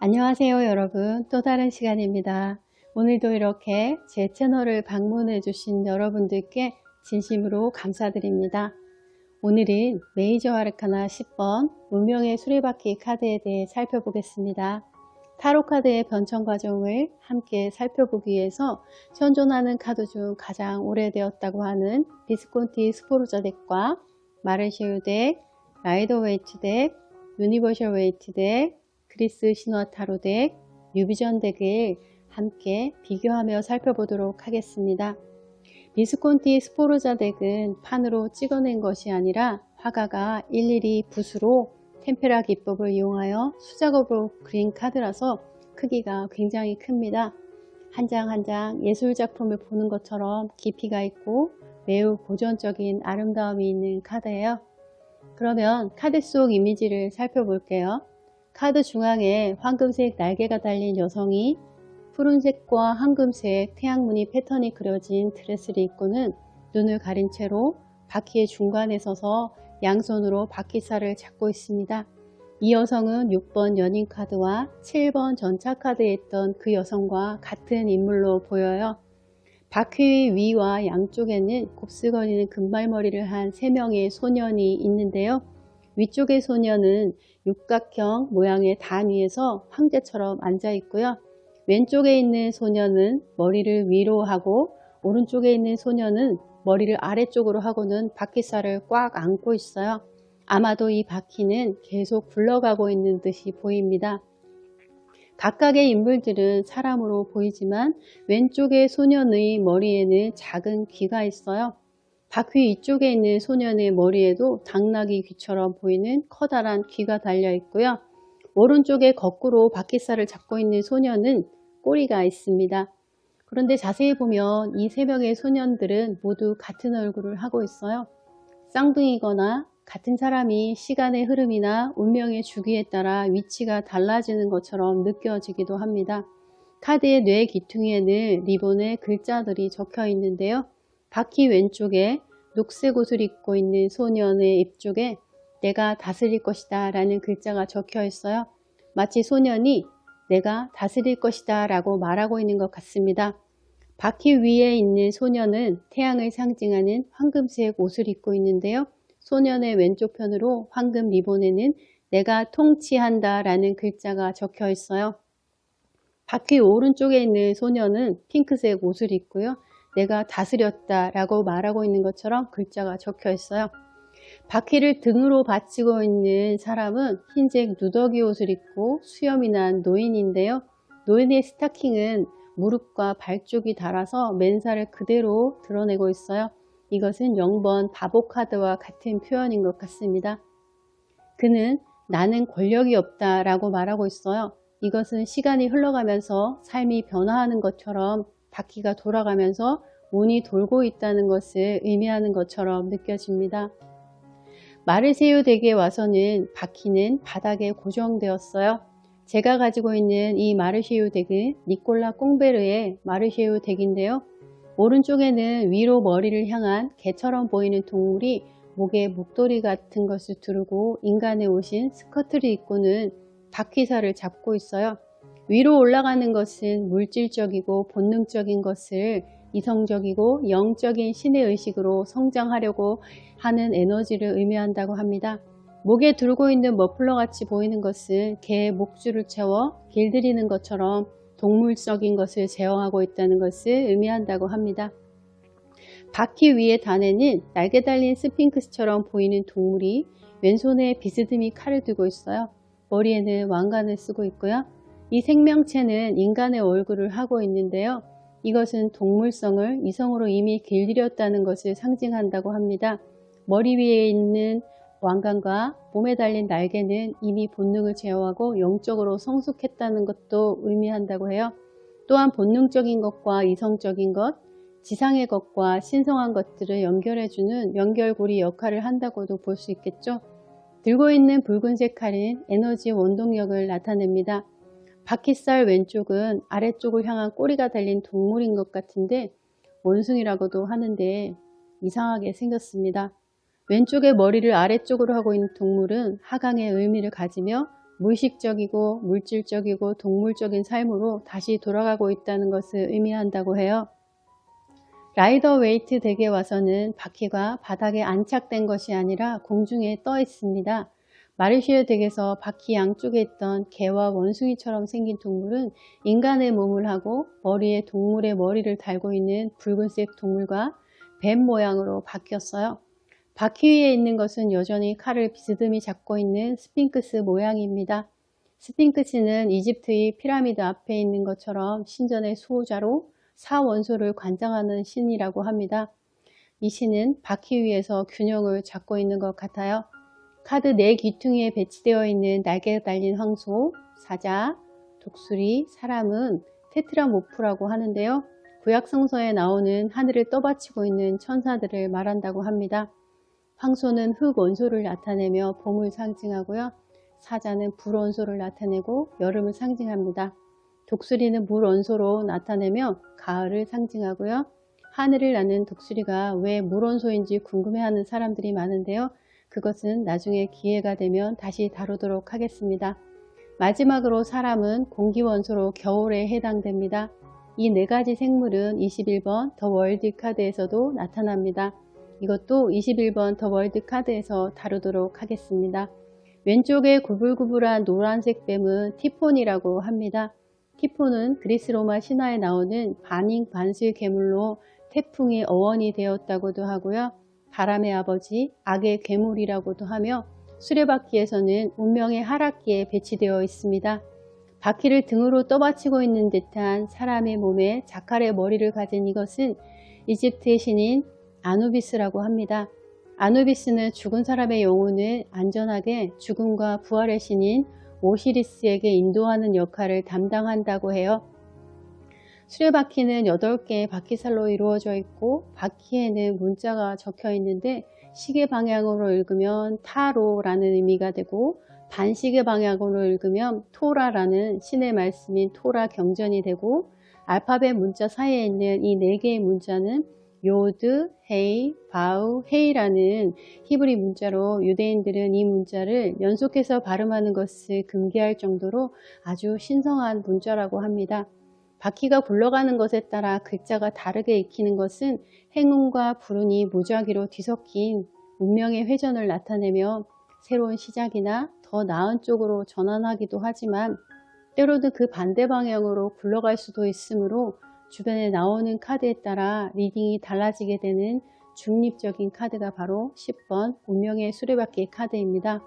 안녕하세요 여러분. 또 다른 시간입니다. 오늘도 이렇게 제 채널을 방문해 주신 여러분들께 진심으로 감사드립니다. 오늘은 메이저 아르카나 10번 운명의 수레바퀴 카드에 대해 살펴보겠습니다. 타로 카드의 변천 과정을 함께 살펴보기 위해서 현존하는 카드 중 가장 오래되었다고 하는 비스콘티 스포르자 덱과 마르쉐유 덱, 라이더 웨이트 덱, 유니버셜 웨이트 덱, 그리스 신화 타로 덱, 뉴비전 덱을 함께 비교하며 살펴보도록 하겠습니다. 비스콘티 스포르자 덱은 판으로 찍어낸 것이 아니라 화가가 일일이 붓으로 템페라 기법을 이용하여 수작업으로 그린 카드라서 크기가 굉장히 큽니다. 한 장 한 장 예술작품을 보는 것처럼 깊이가 있고 매우 고전적인 아름다움이 있는 카드예요. 그러면 카드 속 이미지를 살펴볼게요. 카드 중앙에 황금색 날개가 달린 여성이 푸른색과 황금색 태양무늬 패턴이 그려진 드레스를 입고는 눈을 가린 채로 바퀴의 중간에 서서 양손으로 바퀴살을 잡고 있습니다. 이 여성은 6번 연인 카드와 7번 전차 카드에 있던 그 여성과 같은 인물로 보여요. 바퀴 위와 양쪽에는 곱슬거리는 금발머리를 한 3명의 소년이 있는데요. 위쪽의 소년은 육각형 모양의 단 위에서 황제처럼 앉아 있고요. 왼쪽에 있는 소년은 머리를 위로 하고 오른쪽에 있는 소년은 머리를 아래쪽으로 하고는 바퀴살을 꽉 안고 있어요. 아마도 이 바퀴는 계속 굴러가고 있는 듯이 보입니다. 각각의 인물들은 사람으로 보이지만 왼쪽의 소년의 머리에는 작은 귀가 있어요. 바퀴 위쪽에 있는 소년의 머리에도 당나귀 귀처럼 보이는 커다란 귀가 달려 있고요. 오른쪽에 거꾸로 바퀴살을 잡고 있는 소년은 꼬리가 있습니다. 그런데 자세히 보면 이 3명의 소년들은 모두 같은 얼굴을 하고 있어요. 쌍둥이거나 같은 사람이 시간의 흐름이나 운명의 주기에 따라 위치가 달라지는 것처럼 느껴지기도 합니다. 카드의 뇌 귀퉁이에는 리본에 글자들이 적혀 있는데요. 바퀴 왼쪽에 녹색 옷을 입고 있는 소년의 입 쪽에 내가 다스릴 것이다 라는 글자가 적혀 있어요. 마치 소년이 내가 다스릴 것이다 라고 말하고 있는 것 같습니다. 바퀴 위에 있는 소년은 태양을 상징하는 황금색 옷을 입고 있는데요. 소년의 왼쪽 편으로 황금 리본에는 내가 통치한다 라는 글자가 적혀 있어요. 바퀴 오른쪽에 있는 소년은 핑크색 옷을 입고요. 내가 다스렸다 라고 말하고 있는 것처럼 글자가 적혀 있어요. 바퀴를 등으로 받치고 있는 사람은 흰색 누더기 옷을 입고 수염이 난 노인인데요. 노인의 스타킹은 무릎과 발 쪽이 닳아서 맨살을 그대로 드러내고 있어요. 이것은 0번 바보 카드와 같은 표현인 것 같습니다. 그는 나는 권력이 없다 라고 말하고 있어요. 이것은 시간이 흘러가면서 삶이 변화하는 것처럼 바퀴가 돌아가면서 운이 돌고 있다는 것을 의미하는 것처럼 느껴집니다. 마르쉐유 덱에 와서는 바퀴는 바닥에 고정되었어요. 제가 가지고 있는 이 마르쉐유 덱은 니콜라 꽁베르의 마르쉐유 덱인데요. 오른쪽에는 위로 머리를 향한 개처럼 보이는 동물이 목에 목도리 같은 것을 두르고 인간의 옷인 스커트를 입고는 바퀴살을 잡고 있어요. 위로 올라가는 것은 물질적이고 본능적인 것을 이성적이고 영적인 신의 의식으로 성장하려고 하는 에너지를 의미한다고 합니다. 목에 들고 있는 머플러 같이 보이는 것은 개의 목줄을 채워 길들이는 것처럼 동물적인 것을 제어하고 있다는 것을 의미한다고 합니다. 바퀴 위의 단에는 날개 달린 스핑크스처럼 보이는 동물이 왼손에 비스듬히 칼을 들고 있어요. 머리에는 왕관을 쓰고 있고요. 이 생명체는 인간의 얼굴을 하고 있는데요. 이것은 동물성을 이성으로 이미 길들였다는 것을 상징한다고 합니다. 머리 위에 있는 왕관과 몸에 달린 날개는 이미 본능을 제어하고 영적으로 성숙했다는 것도 의미한다고 해요. 또한 본능적인 것과 이성적인 것, 지상의 것과 신성한 것들을 연결해주는 연결고리 역할을 한다고도 볼 수 있겠죠. 들고 있는 붉은색 칼은 에너지 원동력을 나타냅니다. 바퀴살 왼쪽은 아래쪽을 향한 꼬리가 달린 동물인 것 같은데 원숭이라고도 하는데 이상하게 생겼습니다. 왼쪽의 머리를 아래쪽으로 하고 있는 동물은 하강의 의미를 가지며 무의식적이고 물질적이고 동물적인 삶으로 다시 돌아가고 있다는 것을 의미한다고 해요. 라이더 웨이트 덱에 와서는 바퀴가 바닥에 안착된 것이 아니라 공중에 떠 있습니다. 마르쉐어 덱에서 바퀴 양쪽에 있던 개와 원숭이처럼 생긴 동물은 인간의 몸을 하고 머리에 동물의 머리를 달고 있는 붉은색 동물과 뱀 모양으로 바뀌었어요. 바퀴 위에 있는 것은 여전히 칼을 비스듬히 잡고 있는 스핑크스 모양입니다. 스핑크스는 이집트의 피라미드 앞에 있는 것처럼 신전의 수호자로 사원소를 관장하는 신이라고 합니다. 이 신은 바퀴 위에서 균형을 잡고 있는 것 같아요. 카드 4귀퉁이에 배치되어 있는 날개가 달린 황소, 사자, 독수리, 사람은 테트라모프라고 하는데요. 구약성서에 나오는 하늘을 떠받치고 있는 천사들을 말한다고 합니다. 황소는 흙 원소를 나타내며 봄을 상징하고요. 사자는 불 원소를 나타내고 여름을 상징합니다. 독수리는 물 원소로 나타내며 가을을 상징하고요. 하늘을 나는 독수리가 왜 물 원소인지 궁금해하는 사람들이 많은데요. 그것은 나중에 기회가 되면 다시 다루도록 하겠습니다. 마지막으로 사람은 공기 원소로 겨울에 해당됩니다. 이 4가지 생물은 21번 더 월드 카드에서도 나타납니다. 이것도 21번 더 월드 카드에서 다루도록 하겠습니다. 왼쪽에 구불구불한 노란색 뱀은 티폰이라고 합니다. 티폰은 그리스 로마 신화에 나오는 반인 반수의 괴물로 태풍의 어원이 되었다고도 하고요. 바람의 아버지, 악의 괴물이라고도 하며 수레바퀴에서는 운명의 하락기에 배치되어 있습니다. 바퀴를 등으로 떠받치고 있는 듯한 사람의 몸에 자칼의 머리를 가진 이것은 이집트의 신인 아누비스라고 합니다. 아누비스는 죽은 사람의 영혼을 안전하게 죽음과 부활의 신인 오시리스에게 인도하는 역할을 담당한다고 해요. 수레바퀴는 8개의 바퀴살로 이루어져 있고 바퀴에는 문자가 적혀 있는데 시계 방향으로 읽으면 타로라는 의미가 되고 반시계 방향으로 읽으면 토라라는 신의 말씀인 토라 경전이 되고 알파벳 문자 사이에 있는 이 4개의 문자는 요드, 헤이, 바우, 헤이라는 히브리 문자로 유대인들은 이 문자를 연속해서 발음하는 것을 금기할 정도로 아주 신성한 문자라고 합니다. 바퀴가 굴러가는 것에 따라 글자가 다르게 익히는 것은 행운과 불운이 무작위로 뒤섞인 운명의 회전을 나타내며 새로운 시작이나 더 나은 쪽으로 전환하기도 하지만 때로는 그 반대 방향으로 굴러갈 수도 있으므로 주변에 나오는 카드에 따라 리딩이 달라지게 되는 중립적인 카드가 바로 10번 운명의 수레바퀴 카드입니다.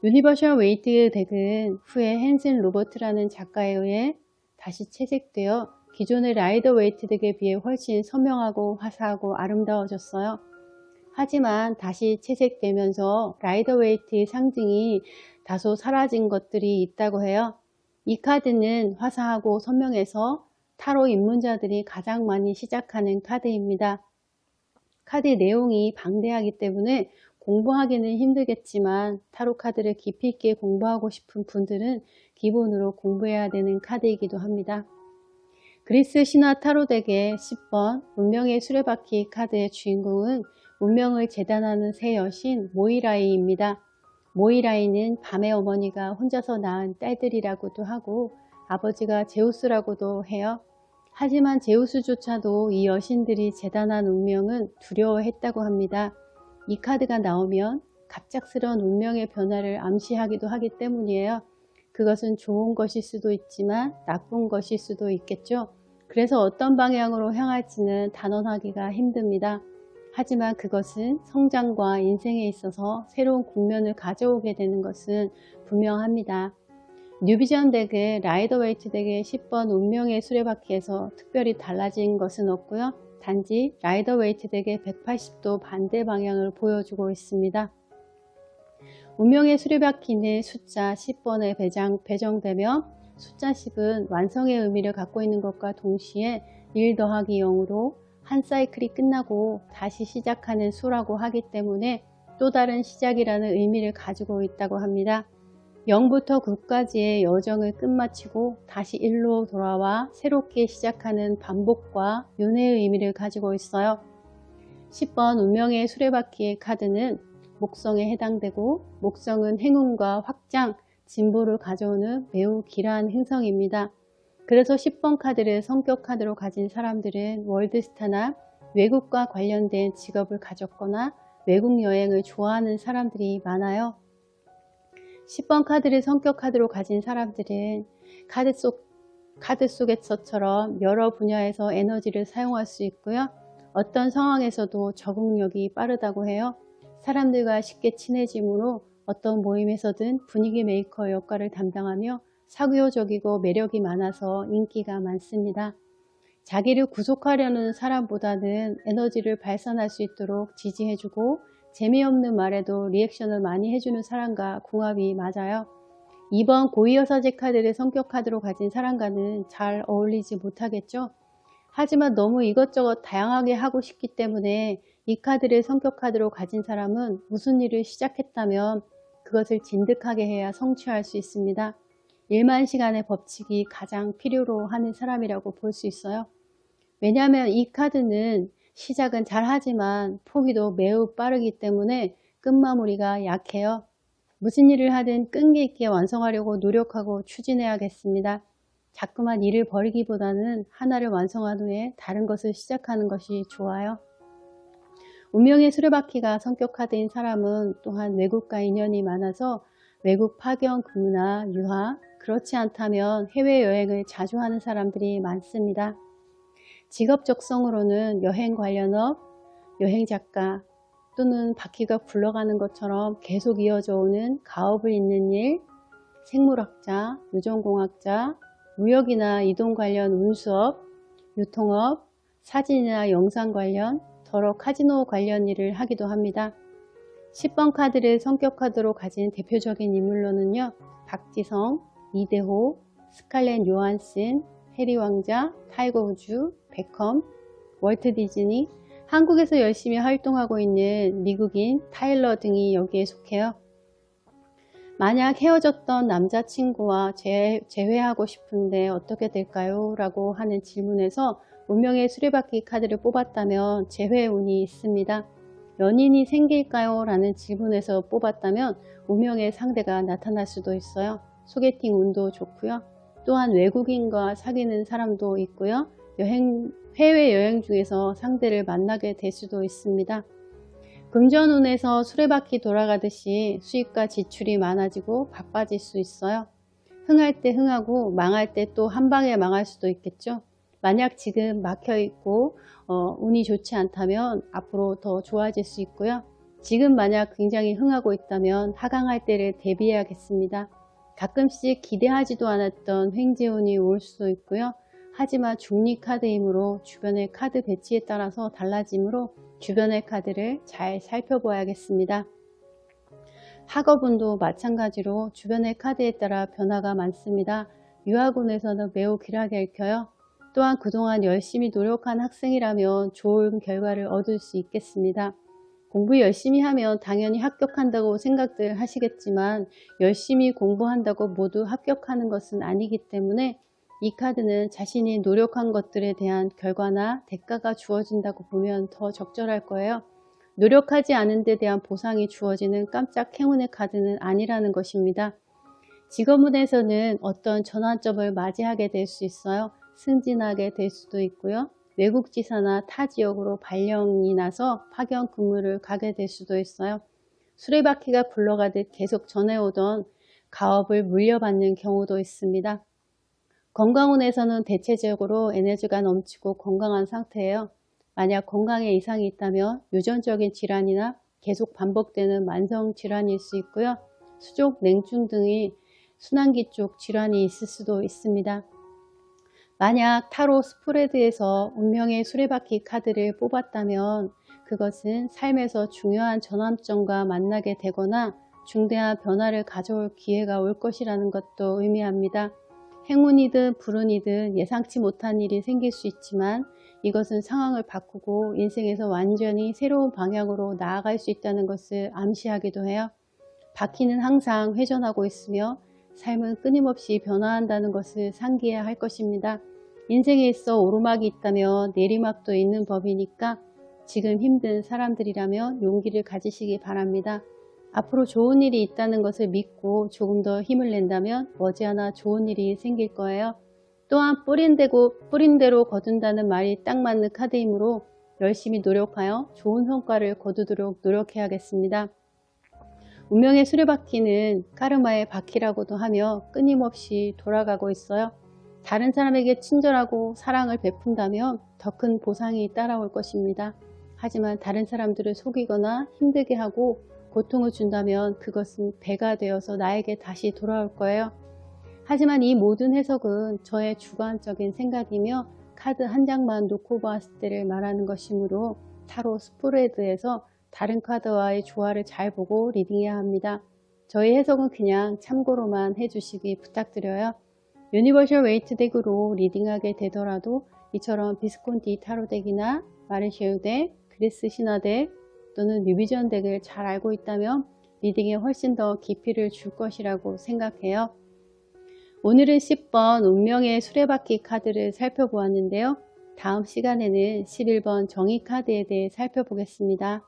유니버셜 웨이트 덱은 후에 헨슨 로버트라는 작가에 의해 다시 채색되어 기존의 라이더 웨이트 덱에 비해 훨씬 선명하고 화사하고 아름다워졌어요. 하지만 다시 채색되면서 라이더 웨이트의 상징이 다소 사라진 것들이 있다고 해요. 이 카드는 화사하고 선명해서 타로 입문자들이 가장 많이 시작하는 카드입니다. 카드 내용이 방대하기 때문에 공부하기는 힘들겠지만 타로 카드를 깊이 있게 공부하고 싶은 분들은 기본으로 공부해야 되는 카드이기도 합니다. 그리스 신화 타로 덱의 10번 운명의 수레바퀴 카드의 주인공은 운명을 재단하는 새 여신 모이라이입니다. 모이라이는 밤의 어머니가 혼자서 낳은 딸들이라고도 하고 아버지가 제우스라고도 해요. 하지만 제우스조차도 이 여신들이 재단한 운명은 두려워했다고 합니다. 이 카드가 나오면 갑작스러운 운명의 변화를 암시하기도 하기 때문이에요. 그것은 좋은 것일 수도 있지만 나쁜 것일 수도 있겠죠. 그래서 어떤 방향으로 향할지는 단언하기가 힘듭니다. 하지만 그것은 성장과 인생에 있어서 새로운 국면을 가져오게 되는 것은 분명합니다. 뉴비전 덱의 라이더 웨이트 덱의 10번 운명의 수레바퀴에서 특별히 달라진 것은 없고요. 단지 라이더 웨이트 덱의 180도 반대 방향을 보여주고 있습니다. 운명의 수레바퀴는 숫자 10번에 배정되며 숫자 10은 완성의 의미를 갖고 있는 것과 동시에 1 더하기 0으로 한 사이클이 끝나고 다시 시작하는 수라고 하기 때문에 또 다른 시작이라는 의미를 가지고 있다고 합니다. 0부터 9까지의 여정을 끝마치고 다시 1로 돌아와 새롭게 시작하는 반복과 윤회의 의미를 가지고 있어요. 10번 운명의 수레바퀴의 카드는 목성에 해당되고 목성은 행운과 확장, 진보를 가져오는 매우 기이한 행성입니다. 그래서 10번 카드를 성격 카드로 가진 사람들은 월드스타나 외국과 관련된 직업을 가졌거나 외국 여행을 좋아하는 사람들이 많아요. 10번 카드를 성격 카드로 가진 사람들은 카드 속에서처럼 여러 분야에서 에너지를 사용할 수 있고요. 어떤 상황에서도 적응력이 빠르다고 해요. 사람들과 쉽게 친해지므로 어떤 모임에서든 분위기 메이커 역할을 담당하며 사교적이고 매력이 많아서 인기가 많습니다. 자기를 구속하려는 사람보다는 에너지를 발산할 수 있도록 지지해주고 재미없는 말에도 리액션을 많이 해주는 사람과 궁합이 맞아요. 2번 고위여사제 카드를 성격 카드로 가진 사람과는 잘 어울리지 못하겠죠. 하지만 너무 이것저것 다양하게 하고 싶기 때문에 이 카드를 성격 카드로 가진 사람은 무슨 일을 시작했다면 그것을 진득하게 해야 성취할 수 있습니다. 1만 시간의 법칙이 가장 필요로 하는 사람이라고 볼 수 있어요. 왜냐하면 이 카드는 시작은 잘 하지만 포기도 매우 빠르기 때문에 끝마무리가 약해요. 무슨 일을 하든 끈기 있게 완성하려고 노력하고 추진해야겠습니다. 자꾸만 일을 버리기보다는 하나를 완성한 후에 다른 것을 시작하는 것이 좋아요. 운명의 수레바퀴가 성격 카드인 사람은 또한 외국과 인연이 많아서 외국 파견 근무나 유학, 그렇지 않다면 해외여행을 자주 하는 사람들이 많습니다. 직업 적성으로는 여행 관련업, 여행작가 또는 바퀴가 굴러가는 것처럼 계속 이어져 오는 가업을 잇는 일, 생물학자, 유전공학자, 무역이나 이동 관련 운수업, 유통업, 사진이나 영상 관련, 더러 카지노 관련 일을 하기도 합니다. 10번 카드를 성격 카드로 가진 대표적인 인물로는요. 박지성, 이대호, 스칼렛 요한슨, 해리 왕자, 타이거 우즈, 베컴, 월트 디즈니, 한국에서 열심히 활동하고 있는 미국인 타일러 등이 여기에 속해요. 만약 헤어졌던 남자친구와 재회하고 싶은데 어떻게 될까요? 라고 하는 질문에서 운명의 수레바퀴 카드를 뽑았다면 재회 운이 있습니다. 연인이 생길까요? 라는 질문에서 뽑았다면 운명의 상대가 나타날 수도 있어요. 소개팅 운도 좋고요. 또한 외국인과 사귀는 사람도 있고요. 해외여행 중에서 상대를 만나게 될 수도 있습니다. 금전운에서 수레바퀴 돌아가듯이 수입과 지출이 많아지고 바빠질 수 있어요. 흥할 때 흥하고 망할 때 또 한 방에 망할 수도 있겠죠. 만약 지금 막혀있고 운이 좋지 않다면 앞으로 더 좋아질 수 있고요. 지금 만약 굉장히 흥하고 있다면 하강할 때를 대비해야겠습니다. 가끔씩 기대하지도 않았던 횡재운이 올 수도 있고요. 하지만 중립 카드이므로 주변의 카드 배치에 따라서 달라지므로 주변의 카드를 잘 살펴봐야겠습니다. 학업운도 마찬가지로 주변의 카드에 따라 변화가 많습니다. 유학운에서는 매우 길하게 읽혀요. 또한 그동안 열심히 노력한 학생이라면 좋은 결과를 얻을 수 있겠습니다. 공부 열심히 하면 당연히 합격한다고 생각들 하시겠지만 열심히 공부한다고 모두 합격하는 것은 아니기 때문에 이 카드는 자신이 노력한 것들에 대한 결과나 대가가 주어진다고 보면 더 적절할 거예요. 노력하지 않은 데 대한 보상이 주어지는 깜짝 행운의 카드는 아니라는 것입니다. 직업운에서는 어떤 전환점을 맞이하게 될 수 있어요. 승진하게 될 수도 있고요. 외국 지사나 타 지역으로 발령이 나서 파견 근무를 가게 될 수도 있어요. 수레바퀴가 굴러가듯 계속 전해오던 가업을 물려받는 경우도 있습니다. 건강운에서는 대체적으로 에너지가 넘치고 건강한 상태예요. 만약 건강에 이상이 있다면 유전적인 질환이나 계속 반복되는 만성 질환일 수 있고요. 수족 냉증 등의 순환기 쪽 질환이 있을 수도 있습니다. 만약 타로 스프레드에서 운명의 수레바퀴 카드를 뽑았다면 그것은 삶에서 중요한 전환점과 만나게 되거나 중대한 변화를 가져올 기회가 올 것이라는 것도 의미합니다. 행운이든 불운이든 예상치 못한 일이 생길 수 있지만 이것은 상황을 바꾸고 인생에서 완전히 새로운 방향으로 나아갈 수 있다는 것을 암시하기도 해요. 바퀴는 항상 회전하고 있으며 삶은 끊임없이 변화한다는 것을 상기해야 할 것입니다. 인생에 있어 오르막이 있다면 내리막도 있는 법이니까 지금 힘든 사람들이라면 용기를 가지시기 바랍니다. 앞으로 좋은 일이 있다는 것을 믿고 조금 더 힘을 낸다면 머지않아 좋은 일이 생길 거예요. 또한 뿌린 대로 거둔다는 말이 딱 맞는 카드이므로 열심히 노력하여 좋은 성과를 거두도록 노력해야겠습니다. 운명의 수레바퀴는 카르마의 바퀴라고도 하며 끊임없이 돌아가고 있어요. 다른 사람에게 친절하고 사랑을 베푼다면 더 큰 보상이 따라올 것입니다. 하지만 다른 사람들을 속이거나 힘들게 하고 고통을 준다면 그것은 배가 되어서 나에게 다시 돌아올 거예요. 하지만 이 모든 해석은 저의 주관적인 생각이며 카드 한 장만 놓고 보았을 때를 말하는 것이므로 타로 스프레드에서 다른 카드와의 조화를 잘 보고 리딩해야 합니다. 저희 해석은 그냥 참고로만 해주시기 부탁드려요. 유니버셜 웨이트 덱으로 리딩하게 되더라도 이처럼 비스콘티 타로 덱이나 마르쉐우 덱, 그리스 신화 덱 또는 뉴비전 덱을 잘 알고 있다면 리딩에 훨씬 더 깊이를 줄 것이라고 생각해요. 오늘은 10번 운명의 수레바퀴 카드를 살펴보았는데요. 다음 시간에는 11번 정의 카드에 대해 살펴보겠습니다.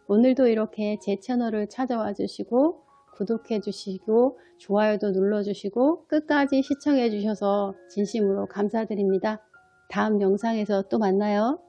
오늘도 이렇게 제 채널을 찾아와 주시고 구독해 주시고 좋아요도 눌러 주시고 끝까지 시청해 주셔서 진심으로 감사드립니다. 다음 영상에서 또 만나요.